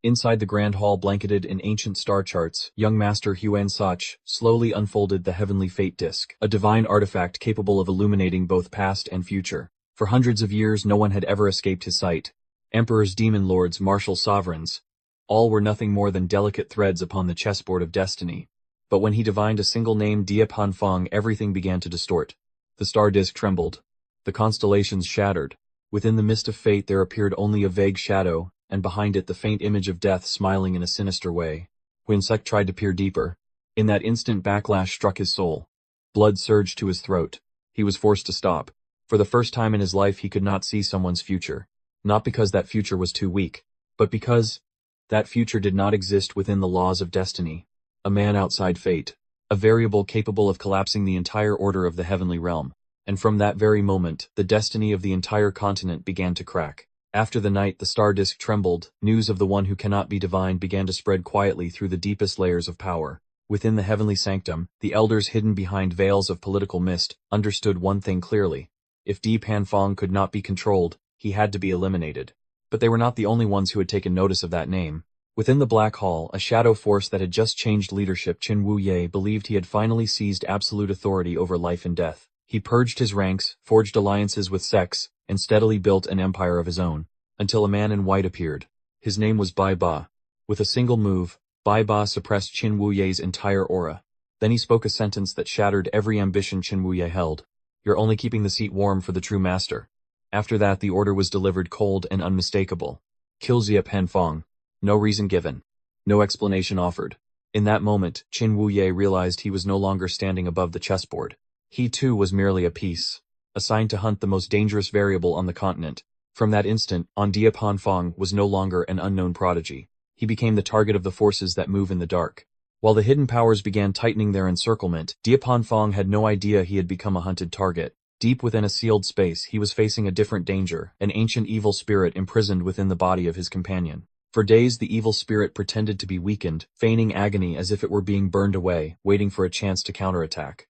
Inside the grand hall blanketed in ancient star charts, young master Huan Sach slowly unfolded the heavenly fate disk, a divine artifact capable of illuminating both past and future. For hundreds of years no one had ever escaped his sight. Emperors, demon lords, martial sovereigns, all were nothing more than delicate threads upon the chessboard of destiny. But when he divined a single name, Dia Panfang, everything began to distort. The star disk trembled. The constellations shattered. Within the mist of fate there appeared only a vague shadow, and behind it the faint image of death smiling in a sinister way. Huan Sec tried to peer deeper. In that instant backlash struck his soul. Blood surged to his throat. He was forced to stop. For the first time in his life he could not see someone's future. Not because that future was too weak, but because that future did not exist within the laws of destiny. A man outside fate. A variable capable of collapsing the entire order of the heavenly realm. And from that very moment, the destiny of the entire continent began to crack. After the night the star disk trembled, news of the one who cannot be divined began to spread quietly through the deepest layers of power. Within the heavenly sanctum, the elders hidden behind veils of political mist understood one thing clearly. If Di Panfang could not be controlled, he had to be eliminated. But they were not the only ones who had taken notice of that name. Within the Black Hall, a shadow force that had just changed leadership, Qin Wuye believed he had finally seized absolute authority over life and death. He purged his ranks, forged alliances with sects, and steadily built an empire of his own. Until a man in white appeared. His name was Bai Ba. With a single move, Bai Ba suppressed Qin Wuye's entire aura. Then he spoke a sentence that shattered every ambition Qin Wuye held. "You're only keeping the seat warm for the true master." After that the order was delivered cold and unmistakable. Kill Xia Panfang. No reason given. No explanation offered. In that moment, Qin Wuye realized he was no longer standing above the chessboard. He too was merely a piece, assigned to hunt the most dangerous variable on the continent. From that instant on, Dia Panfang was no longer an unknown prodigy. He became the target of the forces that move in the dark. While the hidden powers began tightening their encirclement, Dia Panfang had no idea he had become a hunted target. Deep within a sealed space he was facing a different danger, an ancient evil spirit imprisoned within the body of his companion. For days the evil spirit pretended to be weakened, feigning agony as if it were being burned away, waiting for a chance to counterattack.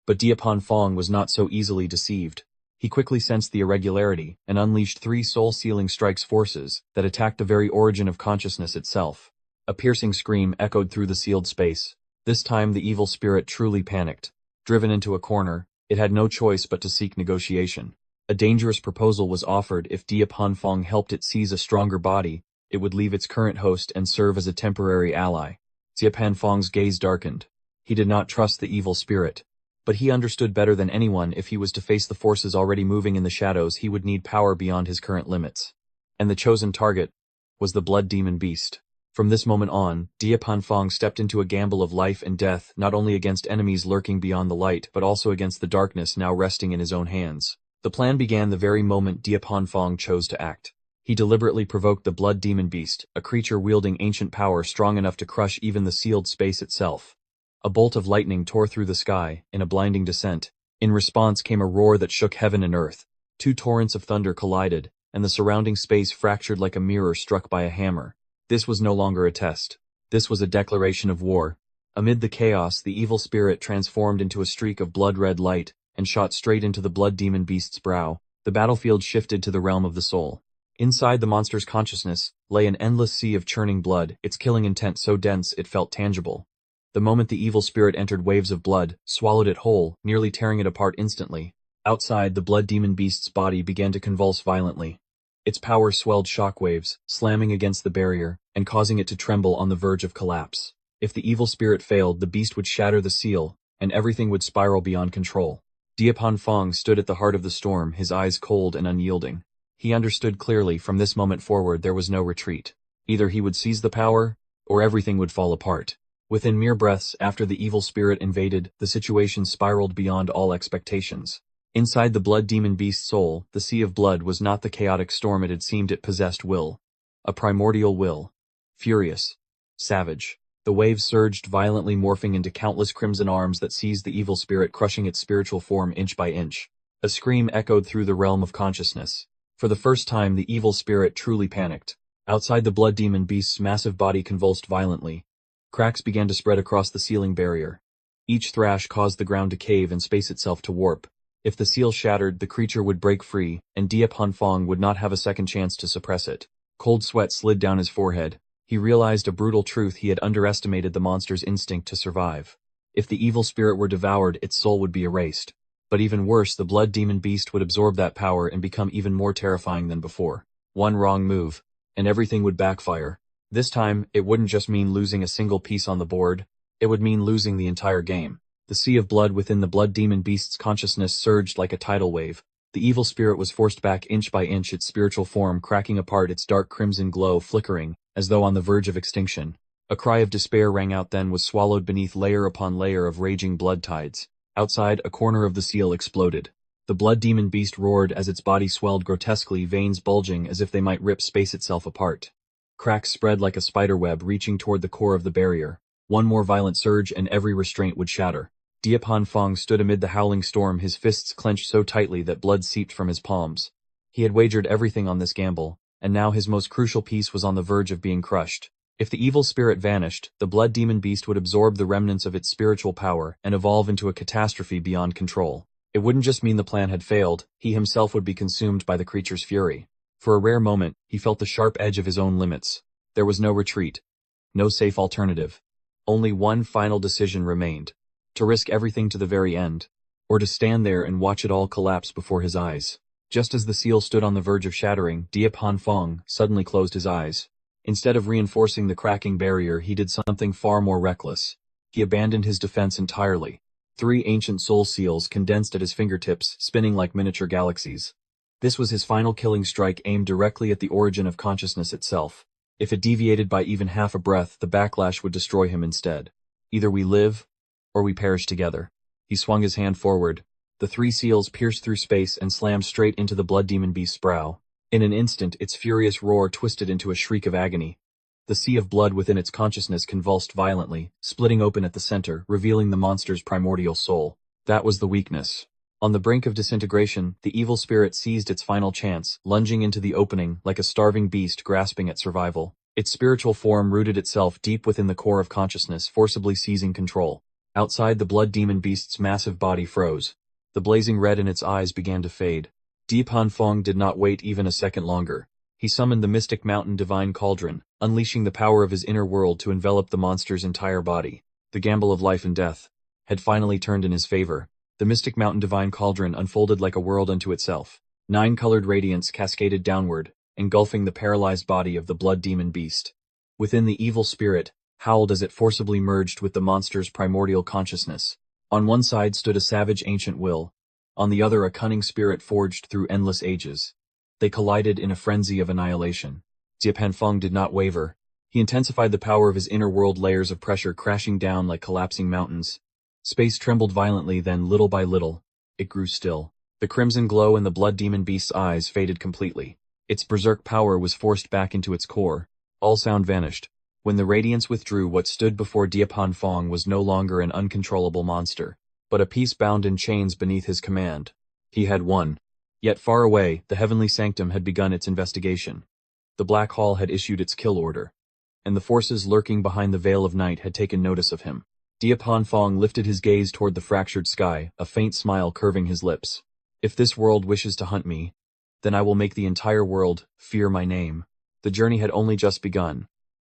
But Dia Panfang was not so easily deceived. He quickly sensed the irregularity, and unleashed 3 soul-sealing strikes forces that attacked the very origin of consciousness itself. A piercing scream echoed through the sealed space. This time the evil spirit truly panicked. Driven into a corner, it had no choice but to seek negotiation. A dangerous proposal was offered. If Dia Panfang helped it seize a stronger body, it would leave its current host and serve as a temporary ally. Dia Panfang's gaze darkened. He did not trust the evil spirit. But he understood better than anyone, if he was to face the forces already moving in the shadows, he would need power beyond his current limits. And the chosen target was the blood demon beast. From this moment on, Dia Panfang stepped into a gamble of life and death, not only against enemies lurking beyond the light, but also against the darkness now resting in his own hands. The plan began the very moment Dia Panfang chose to act. He deliberately provoked the blood demon beast, a creature wielding ancient power strong enough to crush even the sealed space itself. A bolt of lightning tore through the sky, in a blinding descent. In response came a roar that shook heaven and earth. 2 torrents of thunder collided, and the surrounding space fractured like a mirror struck by a hammer. This was no longer a test. This was a declaration of war. Amid the chaos, the evil spirit transformed into a streak of blood-red light, and shot straight into the blood demon beast's brow. The battlefield shifted to the realm of the soul. Inside the monster's consciousness lay an endless sea of churning blood, its killing intent so dense it felt tangible. The moment the evil spirit entered, waves of blood swallowed it whole, nearly tearing it apart instantly. Outside, the blood demon beast's body began to convulse violently. Its power swelled shockwaves, slamming against the barrier, and causing it to tremble on the verge of collapse. If the evil spirit failed, the beast would shatter the seal, and everything would spiral beyond control. Dia Panfang stood at the heart of the storm, his eyes cold and unyielding. He understood clearly, from this moment forward there was no retreat. Either he would seize the power, or everything would fall apart. Within mere breaths after the evil spirit invaded, the situation spiraled beyond all expectations. Inside the blood demon beast's soul, the sea of blood was not the chaotic storm it had seemed. It possessed will. A primordial will. Furious. Savage. The waves surged violently, morphing into countless crimson arms that seized the evil spirit, crushing its spiritual form inch by inch. A scream echoed through the realm of consciousness. For the first time the evil spirit truly panicked. Outside the blood demon beast's massive body convulsed violently. Cracks began to spread across the sealing barrier. Each thrash caused the ground to cave and space itself to warp. If the seal shattered, the creature would break free, and Dia Panfang would not have a second chance to suppress it. Cold sweat slid down his forehead. He realized a brutal truth: he had underestimated the monster's instinct to survive. If the evil spirit were devoured, its soul would be erased. But even worse, the blood demon beast would absorb that power and become even more terrifying than before. One wrong move, and everything would backfire. This time, it wouldn't just mean losing a single piece on the board, it would mean losing the entire game. The sea of blood within the blood demon beast's consciousness surged like a tidal wave. The evil spirit was forced back inch by inch, its spiritual form cracking apart, its dark crimson glow flickering, as though on the verge of extinction. A cry of despair rang out, then was swallowed beneath layer upon layer of raging blood tides. Outside, a corner of the seal exploded. The blood demon beast roared as its body swelled grotesquely, veins bulging as if they might rip space itself apart. Cracks spread like a spiderweb, reaching toward the core of the barrier. One more violent surge and every restraint would shatter. Diapan Fong stood amid the howling storm, his fists clenched so tightly that blood seeped from his palms. He had wagered everything on this gamble, and now his most crucial piece was on the verge of being crushed. If the evil spirit vanished, the blood demon beast would absorb the remnants of its spiritual power and evolve into a catastrophe beyond control. It wouldn't just mean the plan had failed, he himself would be consumed by the creature's fury. For a rare moment, he felt the sharp edge of his own limits. There was no retreat. No safe alternative. Only one final decision remained. To risk everything to the very end, or to stand there and watch it all collapse before his eyes. Just as the seal stood on the verge of shattering, Diapan Fong suddenly closed his eyes. Instead of reinforcing the cracking barrier, he did something far more reckless. He abandoned his defense entirely. 3 ancient soul seals condensed at his fingertips, spinning like miniature galaxies. This was his final killing strike, aimed directly at the origin of consciousness itself. If it deviated by even half a breath, the backlash would destroy him instead. Either we live, or we perish together. He swung his hand forward. The 3 seals pierced through space and slammed straight into the blood demon beast's brow. In an instant, its furious roar twisted into a shriek of agony. The sea of blood within its consciousness convulsed violently, splitting open at the center, revealing the monster's primordial soul. That was the weakness. On the brink of disintegration, the evil spirit seized its final chance, lunging into the opening like a starving beast grasping at survival. Its spiritual form rooted itself deep within the core of consciousness, forcibly seizing control. Outside, the blood demon beast's massive body froze. The blazing red in its eyes began to fade. Diapan Fong did not wait even a second longer. He summoned the mystic mountain divine cauldron, unleashing the power of his inner world to envelop the monster's entire body. The gamble of life and death had finally turned in his favor. The mystic mountain divine cauldron unfolded like a world unto itself. 9 colored radiance cascaded downward, engulfing the paralyzed body of the blood demon beast. Within, the evil spirit howled as it forcibly merged with the monster's primordial consciousness. On one side stood a savage ancient will, on the other a cunning spirit forged through endless ages. They collided in a frenzy of annihilation. Diapan Fong did not waver. He intensified the power of his inner world, layers of pressure crashing down like collapsing mountains. Space trembled violently, then little by little, it grew still. The crimson glow in the blood demon beast's eyes faded completely. Its berserk power was forced back into its core. All sound vanished. When the radiance withdrew, what stood before Diapan Fong was no longer an uncontrollable monster, but a piece bound in chains beneath his command. He had won. Yet far away, the heavenly sanctum had begun its investigation. The Black Hall had issued its kill order, and the forces lurking behind the veil of night had taken notice of him. Diapan Fong lifted his gaze toward the fractured sky, a faint smile curving his lips. If this world wishes to hunt me, then I will make the entire world fear my name. The journey had only just begun.